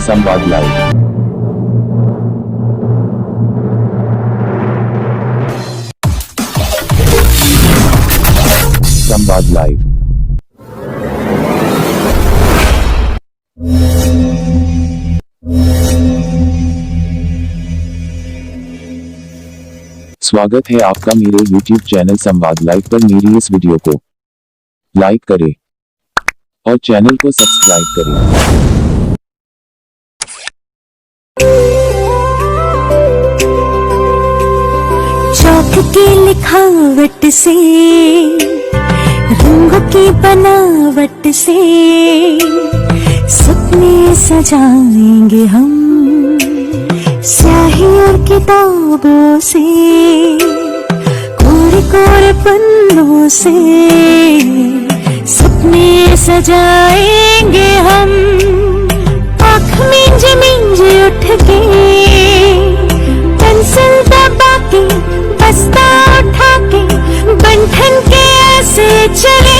संवाद लाइव। संवाद लाइव। स्वागत है आपका मेरे YouTube चैनल संवाद लाइव पर। मेरी इस वीडियो को लाइक करें और चैनल को सब्सक्राइब करें। चौक की लिखावट से, रंगों की बनावट से सपने सजाएंगे हम, स्याही और किताबों से, कोरे कोरे पन्नों से सपने सजाएंगे हम। आँख मींज मींज उठ के, पेंसिल दबा के, बस्ता उठा के, बंधन के ऐसे चले।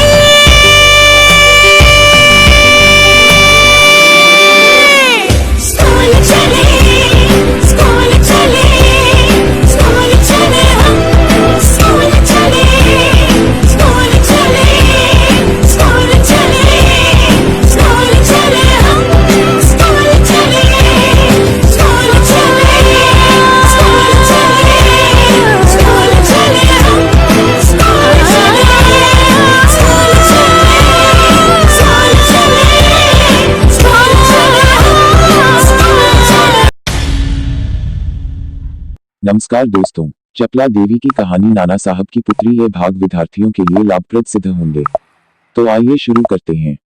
नमस्कार दोस्तों, चपला देवी की कहानी नाना साहब की पुत्री ये भाग विद्यार्थियों के लिए लाभप्रद सिद्ध होंगे। तो आइए शुरू करते हैं।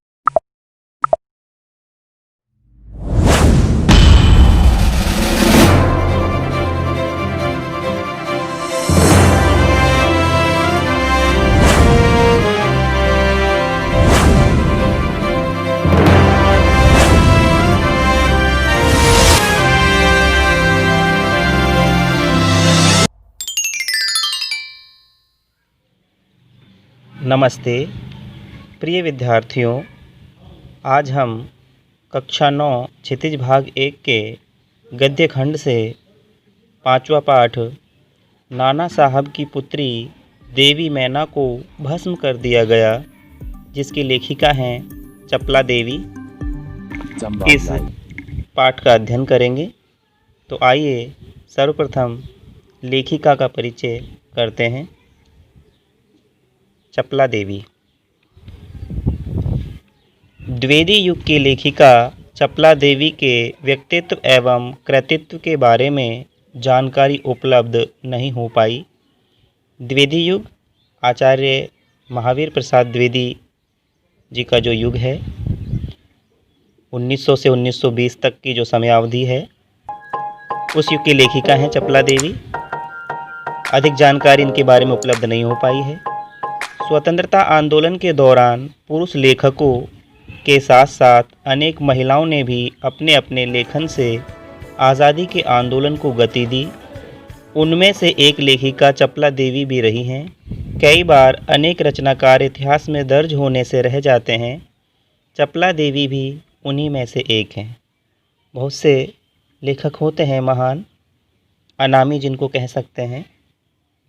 नमस्ते प्रिय विद्यार्थियों, आज हम कक्षा 9 क्षितिज भाग 1 के गद्य खंड से 5वां पाठ नाना साहब की पुत्री देवी मैना को भस्म कर दिया गया, जिसकी लेखिका हैं चपला देवी, इस पाठ का अध्ययन करेंगे। तो आइए सर्वप्रथम लेखिका का परिचय करते हैं। चपला देवी द्विवेदी युग की लेखिका चपला देवी के व्यक्तित्व एवं कृतित्व के बारे में जानकारी उपलब्ध नहीं हो पाई। द्विवेदी युग आचार्य महावीर प्रसाद द्विवेदी जी का जो युग है, 1900 से 1920 तक की जो समयावधि है, उस युग की लेखिका हैं चपला देवी। अधिक जानकारी इनके बारे में उपलब्ध नहीं हो पाई है। स्वतंत्रता आंदोलन के दौरान पुरुष लेखकों के साथ साथ अनेक महिलाओं ने भी अपने अपने लेखन से आज़ादी के आंदोलन को गति दी। उनमें से एक लेखिका चपला देवी भी रही हैं। कई बार अनेक रचनाकार इतिहास में दर्ज होने से रह जाते हैं। चपला देवी भी उन्हीं में से एक हैं। बहुत से लेखक होते हैं महान, अनामी जिनको कह सकते हैं,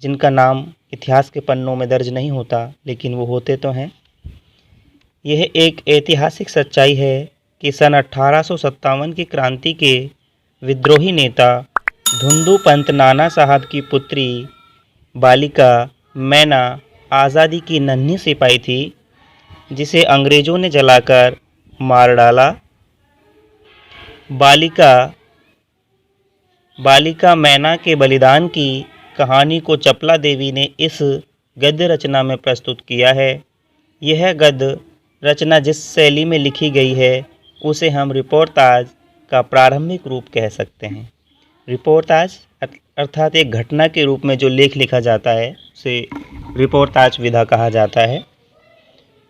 जिनका नाम इतिहास के पन्नों में दर्ज नहीं होता, लेकिन वो होते तो हैं। यह एक ऐतिहासिक सच्चाई है कि सन 1857 की क्रांति के विद्रोही नेता धुंधु पंत नाना साहब की पुत्री बालिका मैना आज़ादी की नन्ही सिपाही थी, जिसे अंग्रेज़ों ने जलाकर मार डाला। बालिका मैना के बलिदान की कहानी को चपला देवी ने इस गद्य रचना में प्रस्तुत किया है। यह गद्य रचना जिस शैली में लिखी गई है, उसे हम रिपोर्ताज का प्रारंभिक रूप कह सकते हैं। रिपोर्ताज अर्थात एक घटना के रूप में जो लेख लिखा जाता है, उसे रिपोर्ताज विधा कहा जाता है।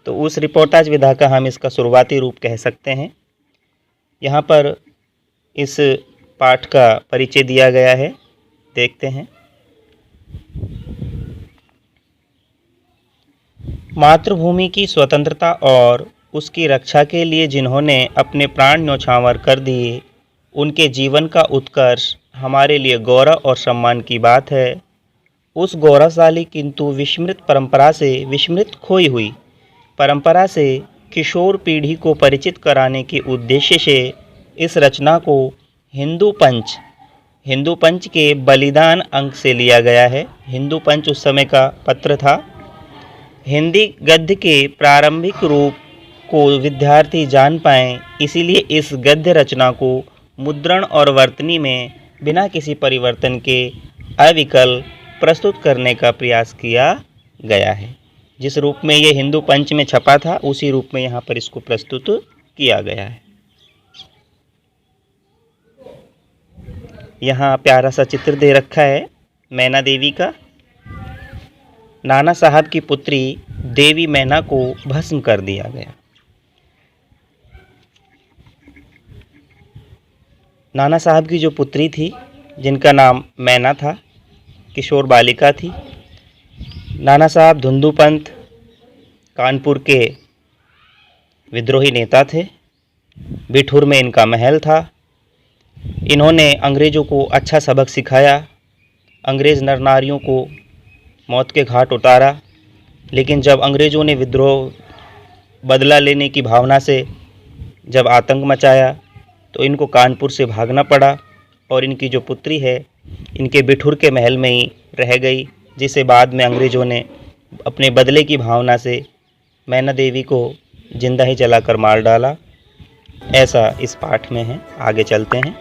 तो उस रिपोर्ताज विधा का हम इसका शुरुआती रूप कह सकते हैं। यहाँ पर इस पाठ का परिचय दिया गया है, देखते हैं। मातृभूमि की स्वतंत्रता और उसकी रक्षा के लिए जिन्होंने अपने प्राण न्यौछावर कर दिए, उनके जीवन का उत्कर्ष हमारे लिए गौरव और सम्मान की बात है। उस गौरवशाली किंतु विस्मृत खोई हुई परंपरा से किशोर पीढ़ी को परिचित कराने के उद्देश्य से इस रचना को हिंदू पंच के बलिदान अंक से लिया गया है। हिंदू पंच उस समय का पत्र था। हिंदी गद्य के प्रारंभिक रूप को विद्यार्थी जान पाएं, इसीलिए इस गद्य रचना को मुद्रण और वर्तनी में बिना किसी परिवर्तन के अविकल प्रस्तुत करने का प्रयास किया गया है। जिस रूप में ये हिंदू पंच में छपा था उसी रूप में यहाँ पर इसको प्रस्तुत किया गया है। यहाँ प्यारा सा चित्र दे रखा है मैना देवी का। नाना साहब की पुत्री देवी मैना को भस्म कर दिया गया। नाना साहब की जो पुत्री थी जिनका नाम मैना था, किशोर बालिका थी। नाना साहब धुंधु पंत कानपुर के विद्रोही नेता थे। बिठूर में इनका महल था। इन्होंने अंग्रेज़ों को अच्छा सबक सिखाया। अंग्रेज़ नर नारियों को मौत के घाट उतारा। लेकिन जब अंग्रेज़ों ने विद्रोह बदला लेने की भावना से जब आतंक मचाया तो इनको कानपुर से भागना पड़ा और इनकी जो पुत्री है इनके बिठूर के महल में ही रह गई, जिसे बाद में अंग्रेज़ों ने अपने बदले की भावना से मैना देवी को जिंदा ही जलाकर मार डाला। ऐसा इस पाठ में है। आगे चलते हैं।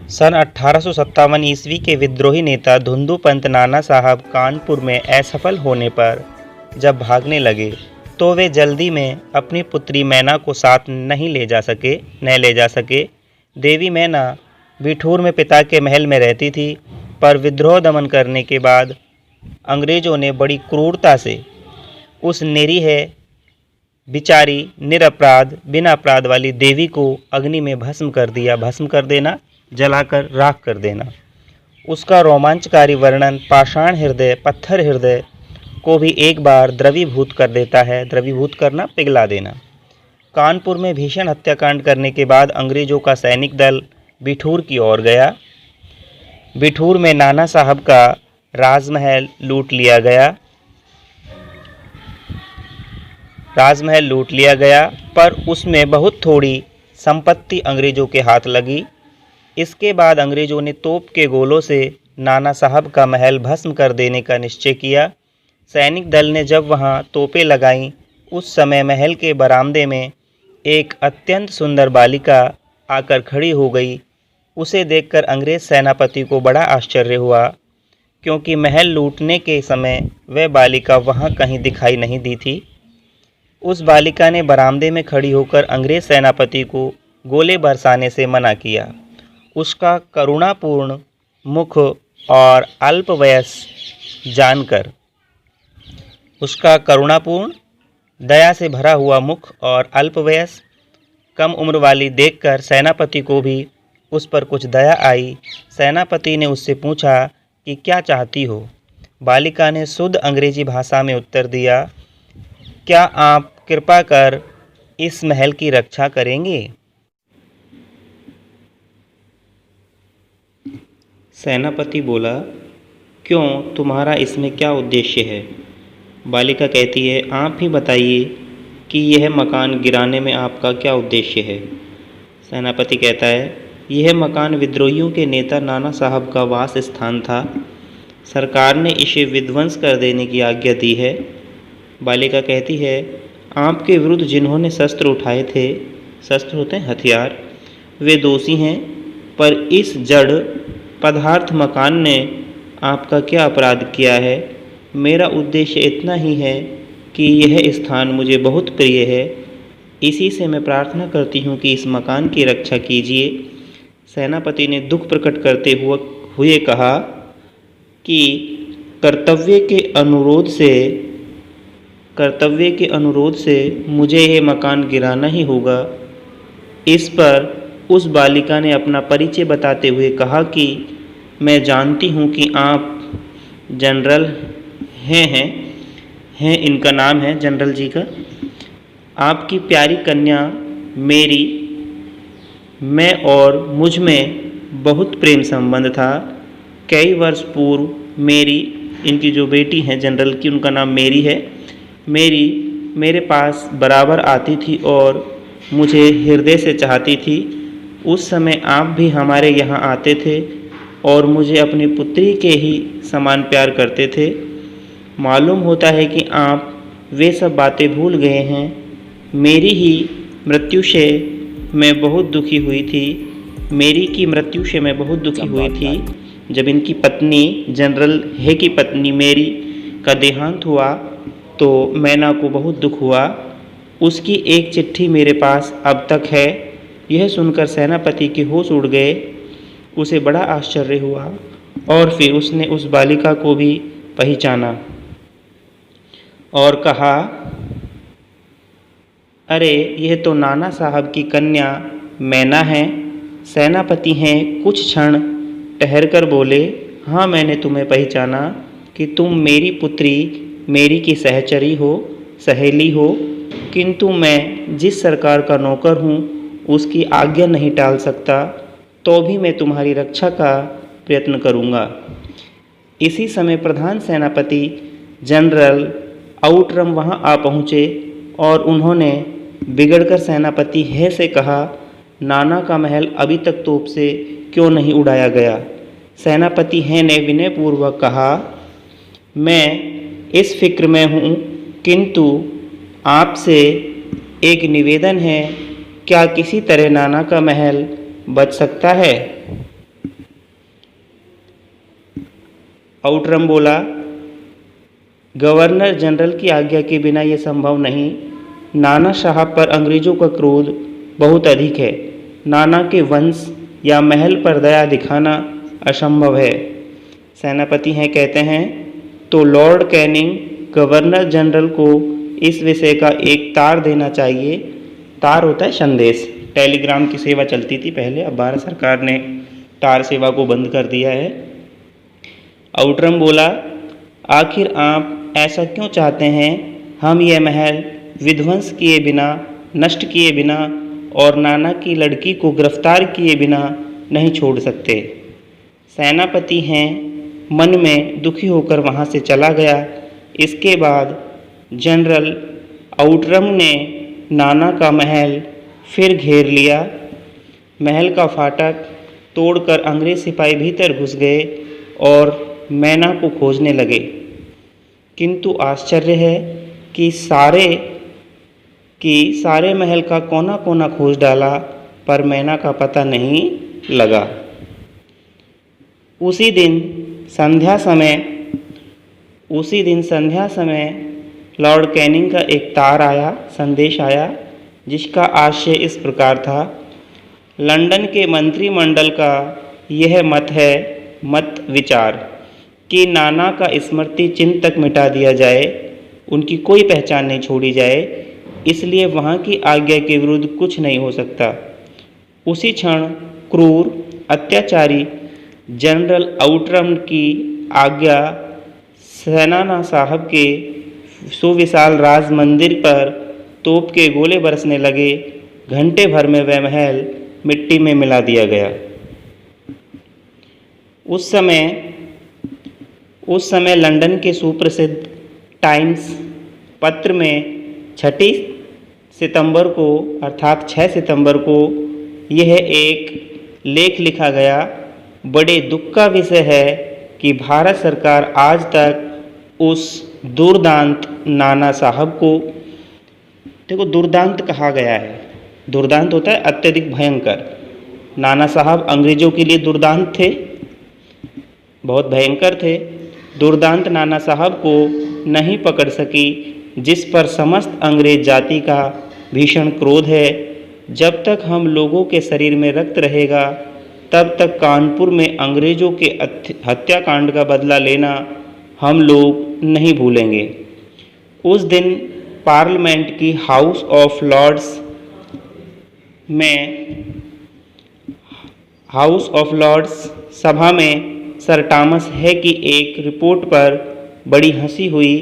सन 1857 ईस्वी के विद्रोही नेता धुंधु पंत नाना साहब कानपुर में असफल होने पर जब भागने लगे तो वे जल्दी में अपनी पुत्री मैना को साथ नहीं ले जा सके। देवी मैना बिठूर में पिता के महल में रहती थी, पर विद्रोह दमन करने के बाद अंग्रेज़ों ने बड़ी क्रूरता से उस निरीह बिचारी निरपराध बिना अपराध वाली देवी को अग्नि में भस्म कर दिया। भस्म कर देना, जलाकर राख कर देना। उसका रोमांचकारी वर्णन पाषाण हृदय, पत्थर हृदय को भी एक बार द्रवीभूत कर देता है। द्रवीभूत करना, पिघला देना। कानपुर में भीषण हत्याकांड करने के बाद अंग्रेज़ों का सैनिक दल बिठूर की ओर गया। बिठूर में नाना साहब का राजमहल लूट लिया गया, पर उसमें बहुत थोड़ी संपत्ति अंग्रेज़ों के हाथ लगी। इसके बाद अंग्रेज़ों ने तोप के गोलों से नाना साहब का महल भस्म कर देने का निश्चय किया। सैनिक दल ने जब वहां तोपें लगाईं, उस समय महल के बरामदे में एक अत्यंत सुंदर बालिका आकर खड़ी हो गई। उसे देखकर अंग्रेज़ सेनापति को बड़ा आश्चर्य हुआ, क्योंकि महल लूटने के समय वह बालिका वहां कहीं दिखाई नहीं दी थी। उस बालिका ने बरामदे में खड़ी होकर अंग्रेज़ सेनापति को गोले बरसाने से मना किया। उसका करुणापूर्ण मुख और अल्पवयस जानकर, उसका करुणापूर्ण दया से भरा हुआ मुख और अल्पवयस कम उम्र वाली देखकर सेनापति को भी उस पर कुछ दया आई। सेनापति ने उससे पूछा कि क्या चाहती हो। बालिका ने शुद्ध अंग्रेजी भाषा में उत्तर दिया, क्या आप कृपा कर इस महल की रक्षा करेंगे। सेनापति बोला, क्यों, तुम्हारा इसमें क्या उद्देश्य है। बालिका कहती है, आप ही बताइए कि यह मकान गिराने में आपका क्या उद्देश्य है। सेनापति कहता है, यह मकान विद्रोहियों के नेता नाना साहब का वास स्थान था। सरकार ने इसे विध्वंस कर देने की आज्ञा दी है। बालिका कहती है, आपके विरुद्ध जिन्होंने शस्त्र उठाए थे, शस्त्र होते हैं हथियार, वे दोषी हैं, पर इस जड़ पदार्थ मकान ने आपका क्या अपराध किया है। मेरा उद्देश्य इतना ही है कि यह स्थान मुझे बहुत प्रिय है, इसी से मैं प्रार्थना करती हूँ कि इस मकान की रक्षा कीजिए। सेनापति ने दुख प्रकट करते हुए कहा कि कर्तव्य के अनुरोध से मुझे यह मकान गिराना ही होगा। इस पर उस बालिका ने अपना परिचय बताते हुए कहा कि मैं जानती हूँ कि आप जनरल हैं, हैं, इनका नाम है जनरल जी का। आपकी प्यारी कन्या मेरी, मैं और मुझ में बहुत प्रेम संबंध था। कई वर्ष पूर्व मेरी, इनकी जो बेटी हैं जनरल की, उनका नाम मेरी है, मेरी मेरे पास बराबर आती थी और मुझे हृदय से चाहती थी। उस समय आप भी हमारे यहाँ आते थे और मुझे अपनी पुत्री के ही समान प्यार करते थे। मालूम होता है कि आप वे सब बातें भूल गए हैं। मेरी ही मृत्यु से मैं बहुत दुखी हुई थी। मेरी की मृत्यु से मैं बहुत दुखी हुई थी जब इनकी पत्नी जनरल है की पत्नी मेरी का देहांत हुआ, तो मैना को बहुत दुख हुआ। उसकी एक चिट्ठी मेरे पास अब तक है। यह सुनकर सेनापति के होश उड़ गए। उसे बड़ा आश्चर्य हुआ और फिर उसने उस बालिका को भी पहचाना और कहा, अरे यह तो नाना साहब की कन्या मैना है। सेनापति हैं कुछ क्षण ठहरकर बोले, हाँ मैंने तुम्हें पहचाना कि तुम मेरी पुत्री मेरी की सहचरी हो, सहेली हो, किंतु मैं जिस सरकार का नौकर हूँ उसकी आज्ञा नहीं टाल सकता, तो भी मैं तुम्हारी रक्षा का प्रयत्न करूँगा। इसी समय प्रधान सेनापति जनरल आउटरम वहाँ आ पहुँचे और उन्होंने बिगड़कर सेनापति है से कहा, नाना का महल अभी तक तोप से क्यों नहीं उड़ाया गया। सेनापति है ने विनयपूर्वक कहा, मैं इस फिक्र में हूँ, किंतु आपसे एक निवेदन है, क्या किसी तरह नाना का महल बच सकता है। आउटरम बोला, गवर्नर जनरल की आज्ञा के बिना यह संभव नहीं। नाना साहब पर अंग्रेजों का क्रोध बहुत अधिक है। नाना के वंश या महल पर दया दिखाना असंभव है। सेनापति हैं कहते हैं, तो लॉर्ड कैनिंग गवर्नर जनरल को इस विषय का एक तार देना चाहिए। तार होता है संदेश। टेलीग्राम की सेवा चलती थी पहले, अब भारत सरकार ने तार सेवा को बंद कर दिया है। आउटरम बोला, आखिर आप ऐसा क्यों चाहते हैं। हम यह महल विध्वंस किए बिना, नष्ट किए बिना और नाना की लड़की को गिरफ्तार किए बिना नहीं छोड़ सकते। सेनापति हैं मन में दुखी होकर वहाँ से चला गया। इसके बाद जनरल आउटरम ने नाना का महल फिर घेर लिया। महल का फाटक तोड़कर अंग्रेज सिपाही भीतर घुस गए और मैना को खोजने लगे, किंतु आश्चर्य है कि सारे महल का कोना कोना खोज डाला पर मैना का पता नहीं लगा। उसी दिन संध्या समय लॉर्ड कैनिंग का एक संदेश आया जिसका आशय इस प्रकार था, लंदन के मंत्रिमंडल का यह मत विचार कि नाना का स्मृति चिन्ह तक मिटा दिया जाए, उनकी कोई पहचान नहीं छोड़ी जाए, इसलिए वहाँ की आज्ञा के विरुद्ध कुछ नहीं हो सकता। उसी क्षण क्रूर अत्याचारी जनरल आउटरम की आज्ञा सेनाना साहब के सुविशाल राज मंदिर पर तोप के गोले बरसने लगे। घंटे भर में वह महल मिट्टी में मिला दिया गया। उस समय लंदन के सुप्रसिद्ध टाइम्स पत्र में 6 सितंबर को अर्थात 6 सितंबर को यह एक लेख लिखा गया। बड़े दुख का विषय है कि भारत सरकार आज तक उस दुर्दांत नाना साहब को, देखो दुर्दांत कहा गया है, दुर्दांत होता है अत्यधिक भयंकर। नाना साहब अंग्रेजों के लिए दुर्दांत थे, बहुत भयंकर थे। दुर्दांत नाना साहब को नहीं पकड़ सकी, जिस पर समस्त अंग्रेज जाति का भीषण क्रोध है। जब तक हम लोगों के शरीर में रक्त रहेगा तब तक कानपुर में अंग्रेजों के हत्याकांड का बदला लेना हम लोग नहीं भूलेंगे। उस दिन पार्लियामेंट की हाउस ऑफ लॉर्ड्स सभा में सर टॉमस है की एक रिपोर्ट पर बड़ी हंसी हुई।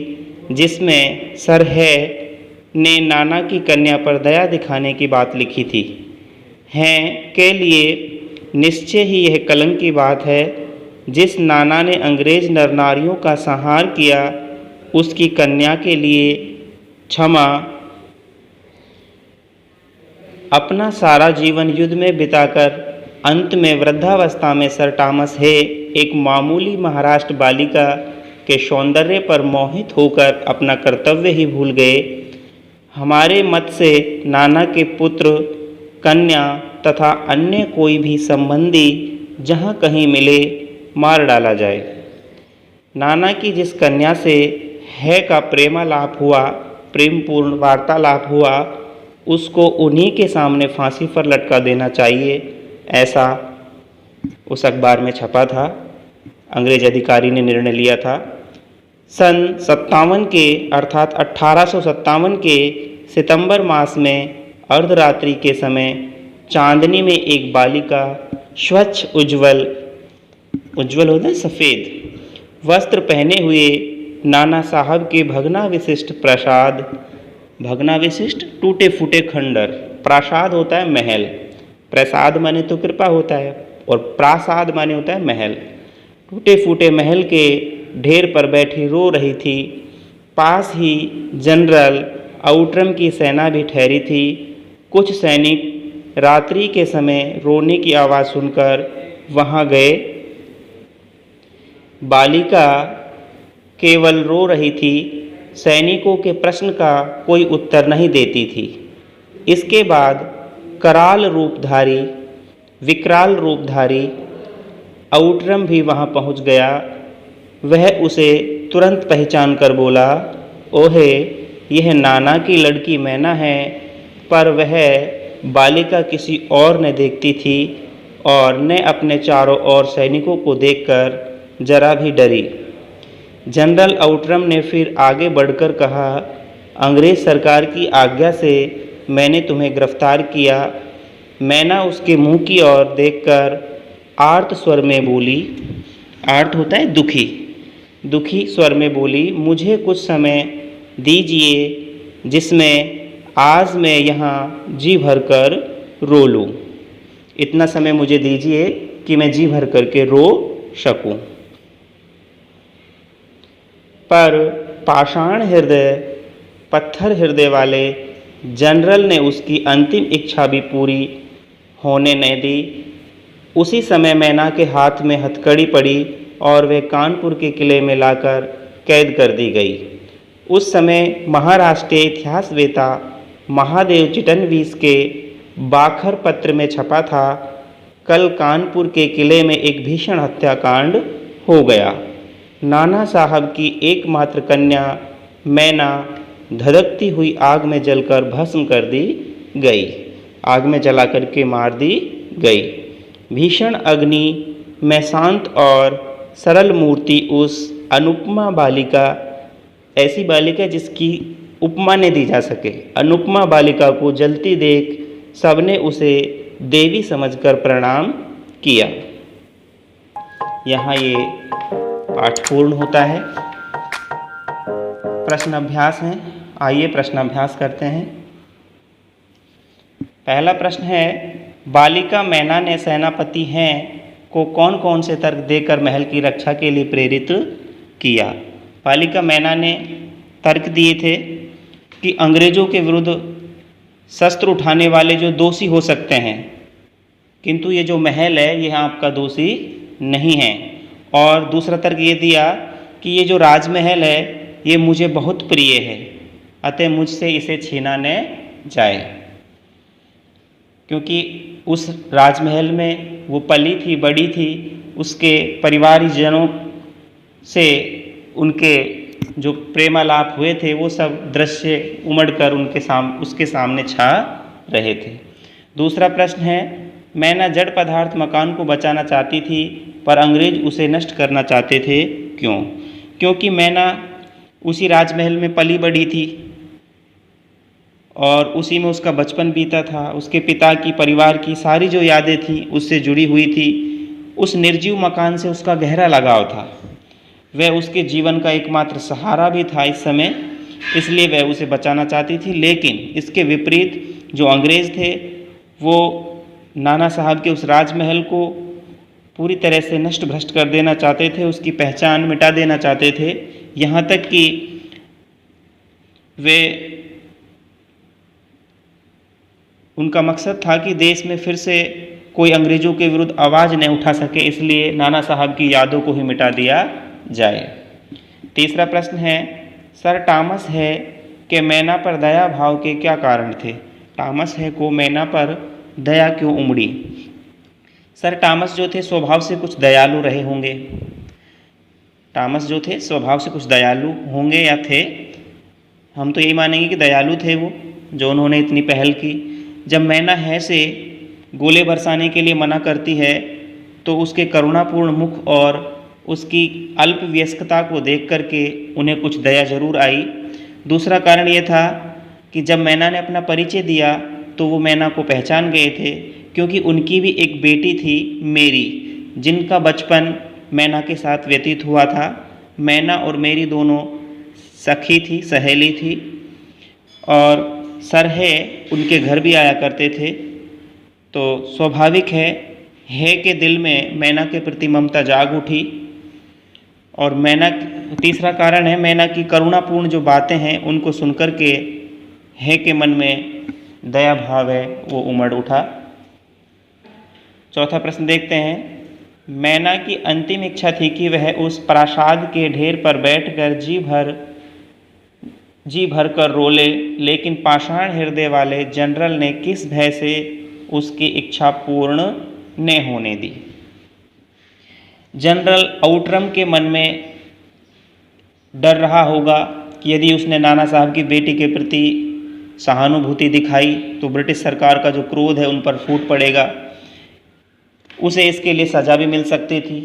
जिसमें सर है ने नाना की कन्या पर दया दिखाने की बात लिखी थी। हैं के लिए निश्चय ही यह कलंक की बात है, जिस नाना ने अंग्रेज नर नारियों का संहार किया, उसकी कन्या के लिए क्षमा अपना सारा जीवन युद्ध में बिताकर अंत में वृद्धावस्था में सर टॉमस हे एक मामूली महाराष्ट्र बालिका के सौंदर्य पर मोहित होकर अपना कर्तव्य ही भूल गए। हमारे मत से नाना के पुत्र, कन्या तथा अन्य कोई भी संबंधी जहाँ कहीं मिले मार डाला जाए। नाना की जिस कन्या से है का प्रेमालाप हुआ, प्रेमपूर्ण वार्तालाप हुआ, उसको उन्हीं के सामने फांसी पर लटका देना चाहिए, ऐसा उस अखबार में छपा था। अंग्रेज अधिकारी ने निर्णय लिया था। सन 57 के अर्थात 1857 के सितंबर मास में अर्धरात्रि के समय चांदनी में एक बालिका स्वच्छ उज्ज्वल होता है सफ़ेद वस्त्र पहने हुए नाना साहब के भगना विशिष्ट टूटे फूटे खंडर, प्रासाद होता है महल, प्रसाद माने तो कृपा होता है और प्रासाद माने होता है महल, टूटे फूटे महल के ढेर पर बैठी रो रही थी। पास ही जनरल आउट्रम की सेना भी ठहरी थी। कुछ सैनिक रात्रि के समय रोने की आवाज़ सुनकर वहाँ गए। बालिका केवल रो रही थी, सैनिकों के प्रश्न का कोई उत्तर नहीं देती थी। इसके बाद विकराल रूपधारी आउट्रम भी वहाँ पहुँच गया। वह उसे तुरंत पहचान कर बोला, ओहे, यह नाना की लड़की मैना है। पर वह बालिका किसी और ने देखती थी और न अपने चारों ओर सैनिकों को देखकर जरा भी डरी। जनरल आउट्रम ने फिर आगे बढ़कर कहा, अंग्रेज सरकार की आज्ञा से मैंने तुम्हें गिरफ्तार किया। मैना उसके मुंह की ओर देखकर आर्त स्वर में बोली, आर्त होता है दुखी स्वर में बोली, मुझे कुछ समय दीजिए जिसमें आज मैं यहाँ जी भर कर रो लूँ। इतना समय मुझे दीजिए कि मैं जी भर कर के रो सकूँ। पर पाषाण हृदय, पत्थर हृदय वाले जनरल ने उसकी अंतिम इच्छा भी पूरी होने नहीं दी। उसी समय मैना के हाथ में हथकड़ी पड़ी और वह कानपुर के किले में लाकर कैद कर दी गई। उस समय महाराष्ट्रीय इतिहासवेता महादेव चिटनवीस के बाखर पत्र में छपा था, कल कानपुर के किले में एक भीषण हत्याकांड हो गया। नाना साहब की एकमात्र कन्या मैना धधकती हुई आग में जलकर भस्म कर दी गई, आग में जला करके मार दी गई। भीषण अग्नि में शांत और सरल मूर्ति उस अनुपमा बालिका, ऐसी बालिका जिसकी उपमा नहीं दी जा सके, अनुपमा बालिका को जलती देख सबने उसे देवी समझकर प्रणाम किया। यहाँ ये पाठ पूर्ण होता है। प्रश्न अभ्यास है, आइए प्रश्न अभ्यास करते हैं। पहला प्रश्न है, बालिका मैना ने सेनापति हैं को कौन कौन से तर्क देकर महल की रक्षा के लिए प्रेरित किया। बालिका मैना ने तर्क दिए थे कि अंग्रेजों के विरुद्ध शस्त्र उठाने वाले जो दोषी हो सकते हैं, किंतु ये जो महल है यह आपका दोषी नहीं है। और दूसरा तर्क ये दिया कि ये जो राजमहल है ये मुझे बहुत प्रिय है, अतः मुझसे इसे छीना न जाए, क्योंकि उस राजमहल में वो पली थी, बड़ी थी, उसके परिवारजनों से उनके जो प्रेमालाप हुए थे वो सब दृश्य उमड़कर उसके सामने छा रहे थे। दूसरा प्रश्न है, मैना जड़ पदार्थ मकान को बचाना चाहती थी पर अंग्रेज उसे नष्ट करना चाहते थे, क्यों? क्योंकि मैना उसी राजमहल में पली बड़ी थी और उसी में उसका बचपन बीता था। उसके पिता की, परिवार की सारी जो यादें थी उससे जुड़ी हुई थी। उस निर्जीव मकान से उसका गहरा लगाव था। वह उसके जीवन का एकमात्र सहारा भी था इस समय, इसलिए वह उसे बचाना चाहती थी। लेकिन इसके विपरीत जो अंग्रेज़ थे वो नाना साहब के उस राजमहल को पूरी तरह से नष्ट भ्रष्ट कर देना चाहते थे, उसकी पहचान मिटा देना चाहते थे। यहाँ तक कि वे उनका मकसद था कि देश में फिर से कोई अंग्रेज़ों के विरुद्ध आवाज़ न उठा सके, इसलिए नाना साहब की यादों को ही मिटा दिया जाए। तीसरा प्रश्न है, सर टॉमस है के मैना पर दया भाव के क्या कारण थे? टॉमस है को मैना पर दया क्यों उमड़ी? सर टॉमस जो थे स्वभाव से कुछ दयालु रहे होंगे। टॉमस जो थे स्वभाव से कुछ दयालु होंगे या थे, हम तो यही मानेंगे कि दयालु थे वो, जो उन्होंने इतनी पहल की। जब मैना है से गोले बरसाने के लिए मना करती है तो उसके करुणापूर्ण मुख और उसकी अल्प वयस्कता को देख करके उन्हें कुछ दया जरूर आई। दूसरा कारण ये था कि जब मैना ने अपना परिचय दिया तो वो मैना को पहचान गए थे, क्योंकि उनकी भी एक बेटी थी मेरी, जिनका बचपन मैना के साथ व्यतीत हुआ था। मैना और मेरी दोनों सखी थी, सहेली थी, और सरहे उनके घर भी आया करते थे। तो स्वाभाविक है के दिल में मैना के प्रति ममता जाग उठी। और मैना, तीसरा कारण है मैना की करुणापूर्ण जो बातें हैं उनको सुनकर के है के मन में दया भाव है वो उमड़ उठा। चौथा प्रश्न देखते हैं, मैना की अंतिम इच्छा थी कि वह उस प्रासाद के ढेर पर बैठकर जी भर कर रोले, लेकिन पाषाण हृदय वाले जनरल ने किस भय से उसकी इच्छा पूर्ण न होने दी? जनरल आउटरम के मन में डर रहा होगा कि यदि उसने नाना साहब की बेटी के प्रति सहानुभूति दिखाई तो ब्रिटिश सरकार का जो क्रोध है उन पर फूट पड़ेगा, उसे इसके लिए सज़ा भी मिल सकती थी।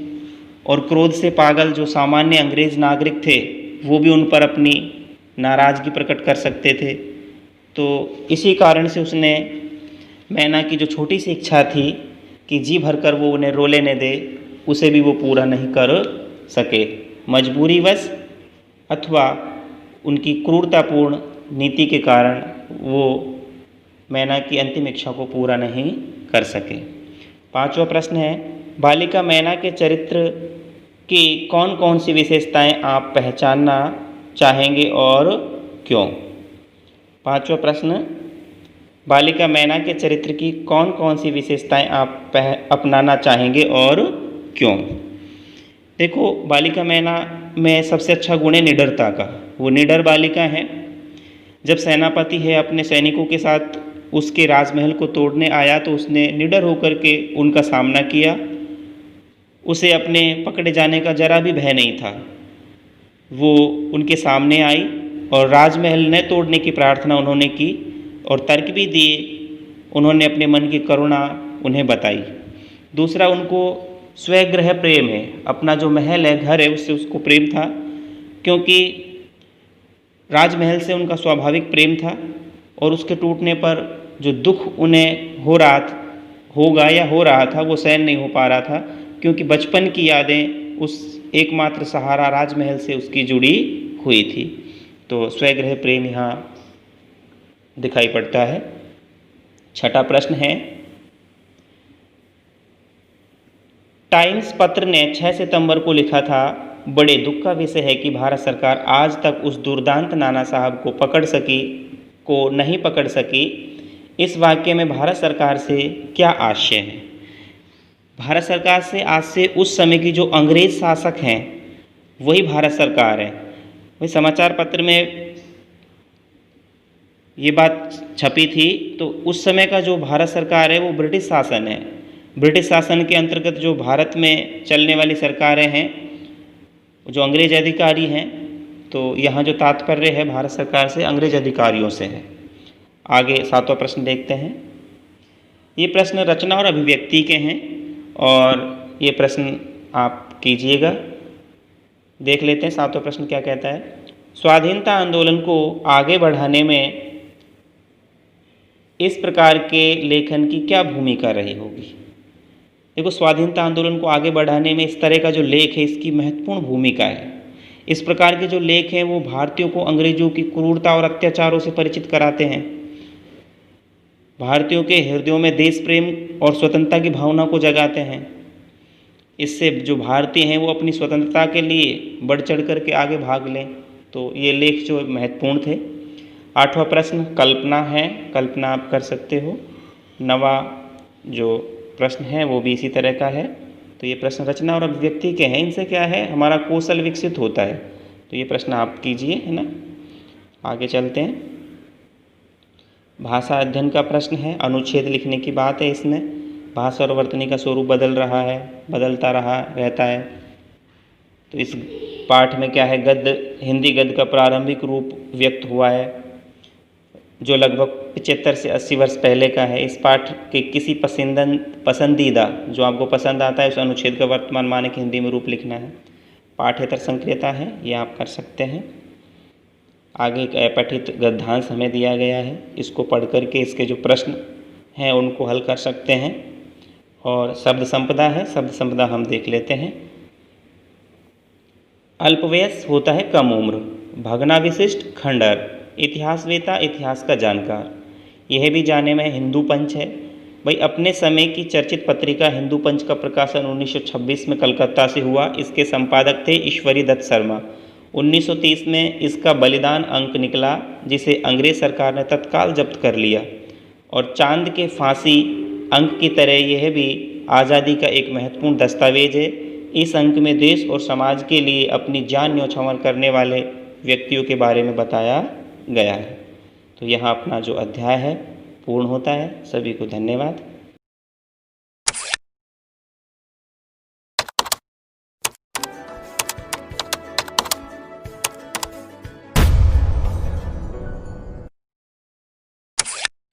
और क्रोध से पागल जो सामान्य अंग्रेज़ नागरिक थे वो भी उन पर अपनी नाराज़गी प्रकट कर सकते थे। तो इसी कारण से उसने मैना की जो छोटी सी इच्छा थी कि जी भरकर वो उन्हें रो लेने दे, उसे भी वो पूरा नहीं कर सके। मजबूरीवश अथवा उनकी क्रूरतापूर्ण नीति के कारण वो मैना की अंतिम इच्छा को पूरा नहीं कर सके। पांचवा प्रश्न है, बालिका मैना के चरित्र की कौन कौन सी विशेषताएं आप पहचानना चाहेंगे और क्यों? पांचवा प्रश्न, बालिका मैना के चरित्र की कौन कौन सी विशेषताएं आप अपनाना चाहेंगे और क्यों? देखो, बालिका मैना में सबसे अच्छा गुण है निडरता का। वो निडर बालिका है। जब सेनापति है अपने सैनिकों के साथ उसके राजमहल को तोड़ने आया तो उसने निडर होकर के उनका सामना किया। उसे अपने पकड़े जाने का जरा भी भय नहीं था। वो उनके सामने आई और राजमहल न तोड़ने की प्रार्थना उन्होंने की और तर्क भी दिए। उन्होंने अपने मन की करुणा उन्हें बताई। दूसरा, उनको स्वगृह प्रेम है। अपना जो महल है, घर है, उससे उसको प्रेम था, क्योंकि राजमहल से उनका स्वाभाविक प्रेम था और उसके टूटने पर जो दुख उन्हें हो रहा था वो सहन नहीं हो पा रहा था, क्योंकि बचपन की यादें उस एकमात्र सहारा राजमहल से उसकी जुड़ी हुई थी। तो स्वगृह प्रेम यहाँ दिखाई पड़ता है। छठा प्रश्न है, टाइम्स पत्र ने 6 सितंबर को लिखा था, बड़े दुख का विषय है कि भारत सरकार आज तक उस दुर्दांत नाना साहब को नहीं पकड़ सकी। इस वाक्य में भारत सरकार से क्या आशय है? भारत सरकार से आज से उस समय की जो अंग्रेज शासक हैं वही भारत सरकार है। वही समाचार पत्र में ये बात छपी थी। तो उस समय का जो भारत सरकार है वो ब्रिटिश शासन है। ब्रिटिश शासन के अंतर्गत जो भारत में चलने वाली सरकारें हैं, जो अंग्रेज अधिकारी हैं, तो यहाँ जो तात्पर्य है भारत सरकार से अंग्रेज अधिकारियों से है। आगे 7वां प्रश्न देखते हैं। ये प्रश्न रचना और अभिव्यक्ति के हैं और ये प्रश्न आप कीजिएगा। देख लेते हैं 7वां प्रश्न क्या कहता है। स्वाधीनता आंदोलन को आगे बढ़ाने में इस प्रकार के लेखन की क्या भूमिका रही होगी? देखो, स्वाधीनता आंदोलन को आगे बढ़ाने में इस तरह का जो लेख है इसकी महत्वपूर्ण भूमिका है। इस प्रकार के जो लेख हैं वो भारतीयों को अंग्रेजों की क्रूरता और अत्याचारों से परिचित कराते हैं। भारतीयों के हृदयों में देश प्रेम और स्वतंत्रता की भावना को जगाते हैं। इससे जो भारतीय हैं वो अपनी स्वतंत्रता के लिए बढ़ चढ़ कर के आगे भाग लें। तो ये लेख जो महत्वपूर्ण थे। 8वां प्रश्न कल्पना है, कल्पना आप कर सकते हो। 9वां जो प्रश्न है वो भी इसी तरह का है। तो ये प्रश्न रचना और अभिव्यक्ति के हैं। इनसे क्या है, हमारा कौशल विकसित होता है। तो ये प्रश्न आप कीजिए, है ना। आगे चलते हैं। भाषा अध्ययन का प्रश्न है, अनुच्छेद लिखने की बात है इसमें। भाषा और वर्तनी का स्वरूप बदल रहा है, बदलता रहता है। तो इस पाठ में क्या है, गद्य, हिंदी गद्य का प्रारंभिक रूप व्यक्त हुआ है जो लगभग 75 से 80 वर्ष पहले का है। इस पाठ के किसी पसंदीदा जो आपको पसंद आता है उस अनुच्छेद का वर्तमान मानक हिंदी में रूप लिखना है। पाठ्येतर संक्रियता है, ये आप कर सकते हैं। आगे एक अपठित गद्यांश हमें दिया गया है, इसको पढ़ करके इसके जो प्रश्न हैं उनको हल कर सकते हैं। और शब्द संपदा है, शब्द संपदा हम देख लेते हैं। अल्पवयस होता है कम उम्र, भगना विशिष्ट खंडहर, इतिहासवेता इतिहास का जानकार। यह भी जाने में हिंदू पंच है। भाई अपने समय की चर्चित पत्रिका हिंदू पंच का प्रकाशन 1926 में कलकत्ता से हुआ। इसके संपादक थे ईश्वरी दत्त शर्मा। 1930 में इसका बलिदान अंक निकला जिसे अंग्रेज सरकार ने तत्काल जब्त कर लिया। और चांद के फांसी अंक की तरह यह भी आज़ादी का एक महत्वपूर्ण दस्तावेज है। इस अंक में देश और समाज के लिए अपनी जान न्यौछावर करने वाले व्यक्तियों के बारे में बताया गया है। तो यहाँ अपना जो अध्याय है पूर्ण होता है। सभी को धन्यवाद।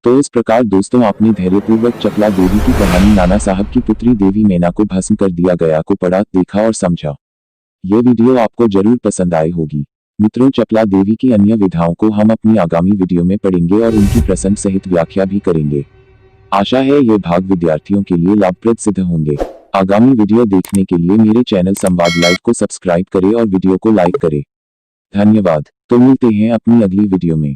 तो इस प्रकार दोस्तों आपने धैर्यपूर्वक चपला देवी की कहानी नाना साहब की पुत्री देवी मैना को भस्म कर दिया गया को पढ़ा, देखा और समझा। ये वीडियो आपको जरूर पसंद आई होगी। मित्रों, चपला देवी की अन्य विधाओं को हम अपनी आगामी वीडियो में पढ़ेंगे और उनकी प्रसंग सहित व्याख्या भी करेंगे। आशा है ये भाग विद्यार्थियों के लिए लाभप्रद सिद्ध होंगे। आगामी वीडियो देखने के लिए मेरे चैनल संवाद लाइव को सब्सक्राइब करें और वीडियो को लाइक करें। धन्यवाद। तो मिलते हैं अपनी अगली वीडियो में।